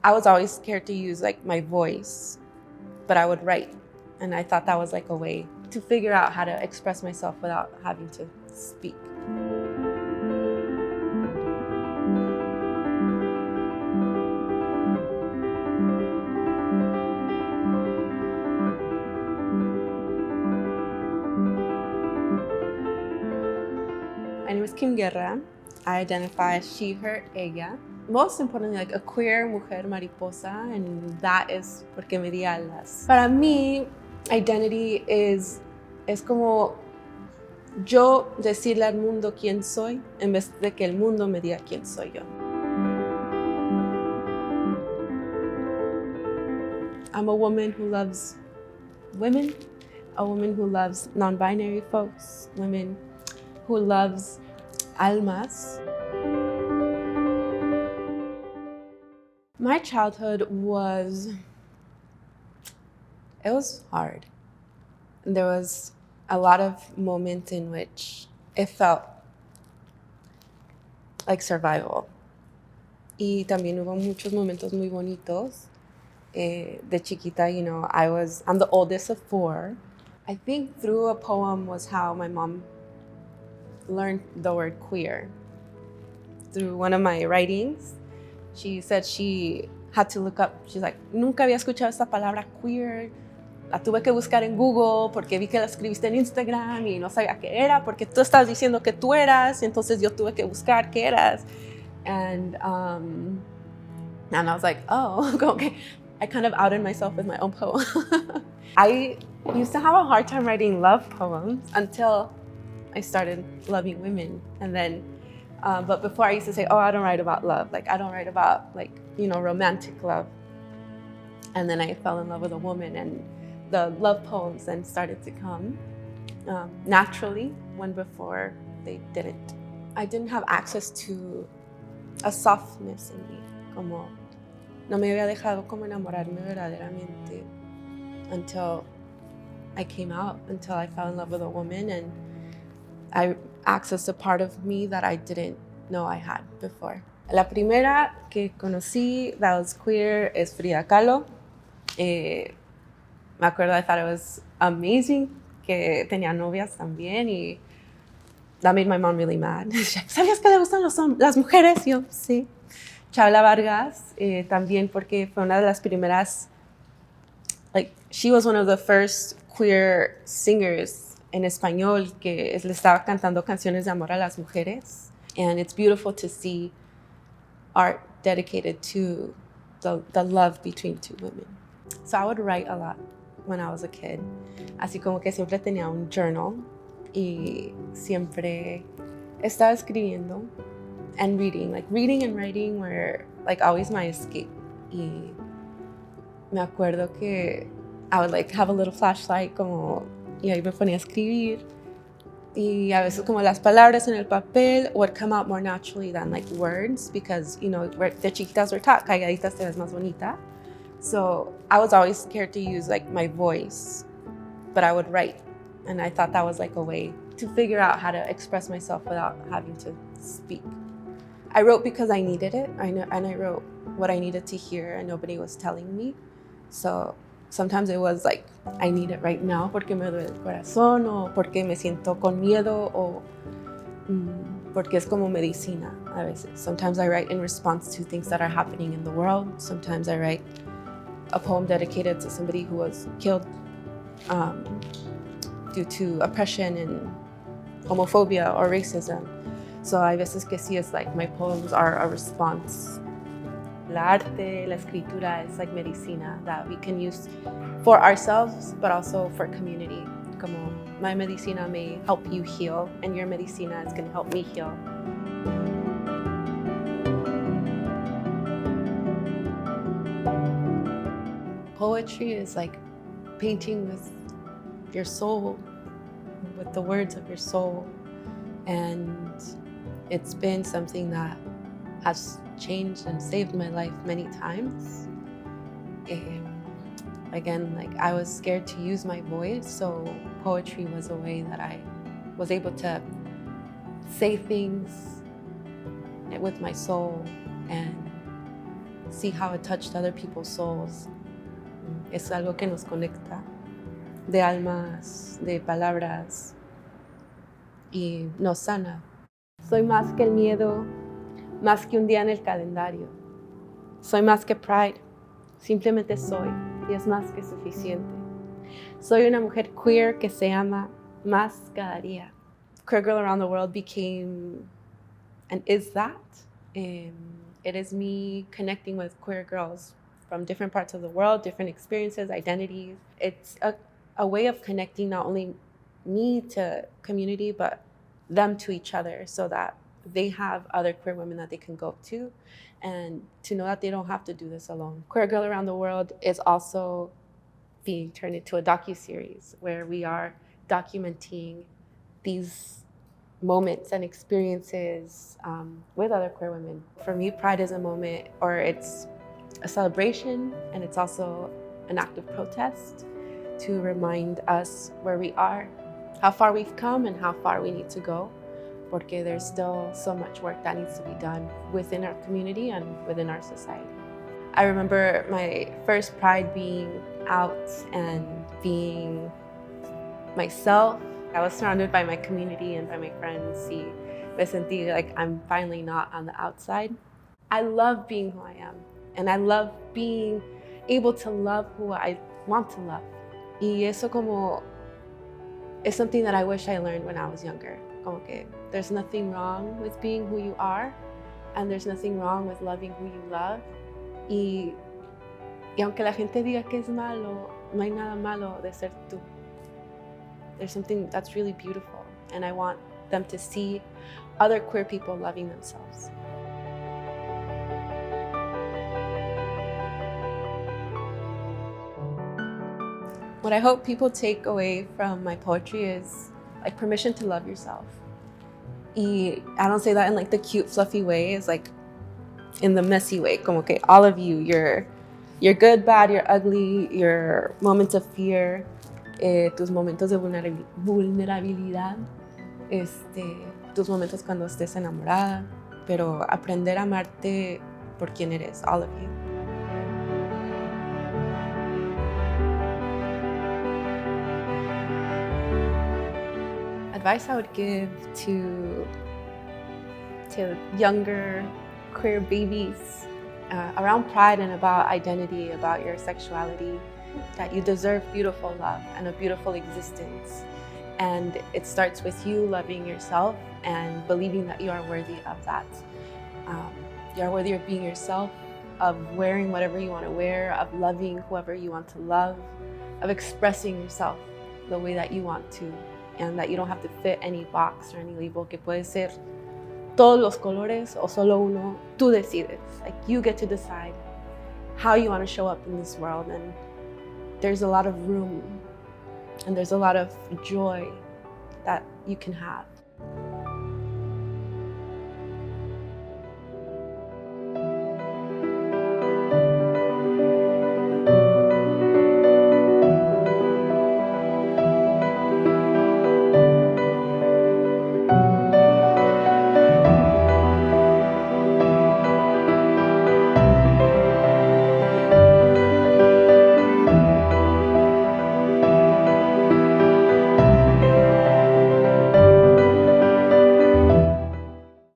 I was always scared to use like my voice, but I would write. And I thought that was like a way to figure out how to express myself without having to speak. My name is Guerra. I identify as she, her, ella. Most importantly, like a queer mujer mariposa, and that is porque me di alas. Para mí, identity es como yo decirle al mundo quién soy en vez de que el mundo me diga quién soy yo. I'm a woman who loves women, a woman who loves non-binary folks, women who loves almas. My childhood was hard. There was a lot of moments in which it felt like survival. Y también hubo muchos momentos muy bonitos. De chiquita, you know, I'm the oldest of 4. I think through a poem was how my mom learned the word queer. Through one of my writings, she said she had to look up, she's like, nunca había escuchado esta palabra queer, la tuve que buscar en Google porque vi que la escribiste en Instagram y no sabía qué era porque tú estabas diciendo que tú eras, entonces yo tuve que buscar qué eras. And I was like, oh, okay. I kind of outed myself with my own poem. I used to have a hard time writing love poems until I started loving women. And then, but before I used to say, oh, I don't write about love. Like, I don't write about like, you know, romantic love. And then I fell in love with a woman and the love poems then started to come naturally when before they didn't. I didn't have access to a softness in me, como no me había dejado como enamorarme verdaderamente until I came out, until I fell in love with a woman and I accessed a part of me that I didn't know I had before. La primera que conocí that was queer es Frida Kahlo. Me acuerdo, I thought it was amazing que tenía novias también y that made my mom really mad. ¿Sabías que le gustan las mujeres? Yo, sí. Chabela Vargas, también porque fue una de las primeras, like, she was one of the first queer singers en español que le estaba cantando canciones de amor a las mujeres. And it's beautiful to see art dedicated to the love between two women. So I would write a lot when I was a kid. Así como que siempre tenía un journal y siempre estaba escribiendo. And reading and writing were like always my escape. Y me acuerdo que I would like have a little flashlight y ahí me ponía a escribir. Y a veces como las palabras en el papel would come out more naturally than like words because, you know, de chiquitas we're taught, calladitas te ves más bonita. So I was always scared to use like my voice, but I would write. And I thought that was like a way to figure out how to express myself without having to speak. I wrote because I needed it, and I wrote what I needed to hear, and nobody was telling me. So sometimes it was like, I need it right now porque me duele el corazón, o porque me siento con miedo, o porque es como medicina a veces. Sometimes I write in response to things that are happening in the world. Sometimes I write a poem dedicated to somebody who was killed due to oppression and homophobia or racism. So hay veces que sí, it's like my poems are a response. El arte, la escritura is like medicina that we can use for ourselves, but also for community. Como my medicina may help you heal, and your medicina is going to help me heal. Poetry is like painting with your soul, with the words of your soul. And it's been something that has changed and saved my life many times. Again, like I was scared to use my voice, so poetry was a way that I was able to say things with my soul and see how it touched other people's souls. Es algo que nos conecta, de almas, de palabras, y nos sana. Soy más que el miedo, más que un día en el calendario. Soy más que Pride, simplemente soy, y es más que suficiente. Soy una mujer queer que se ama más cada día. Queer Girl Around the World became and is that. It is me connecting with queer girls from different parts of the world, different experiences, identities. It's a way of connecting not only me to community, but them to each other, so that they have other queer women that they can go to, and to know that they don't have to do this alone. Queer Girl Around the World is also being turned into a docuseries where we are documenting these moments and experiences with other queer women. For me, Pride is a moment, or it's a celebration, and it's also an act of protest to remind us where we are, how far we've come, and how far we need to go, porque there's still so much work that needs to be done within our community and within our society. I remember my first Pride being out and being myself. I was surrounded by my community and by my friends. Y me sentí like I'm finally not on the outside. I love being who I am, and I love being able to love who I want to love. Y eso como is something that I wish I learned when I was younger. Como que there's nothing wrong with being who you are, and there's nothing wrong with loving who you love. Y aunque la gente diga que es malo, no hay nada malo de ser tú. There's something that's really beautiful, and I want them to see other queer people loving themselves. What I hope people take away from my poetry is like permission to love yourself. Y I don't say that in like the cute, fluffy way. It's like in the messy way. Como que all of you, you're good, bad, you're ugly, your moments of fear, tus momentos de vulnerabilidad, tus momentos cuando estés enamorada, pero aprender a amarte por quien eres, all of you. Advice I would give to younger queer babies around Pride and about identity, about your sexuality, that you deserve beautiful love and a beautiful existence. And it starts with you loving yourself and believing that you are worthy of that. You are worthy of being yourself, of wearing whatever you want to wear, of loving whoever you want to love, of expressing yourself the way that you want to, and that you don't have to fit any box or any label, que puede ser todos los colores o solo uno. Tú decides. Like, you get to decide how you want to show up in this world, and there's a lot of room and there's a lot of joy that you can have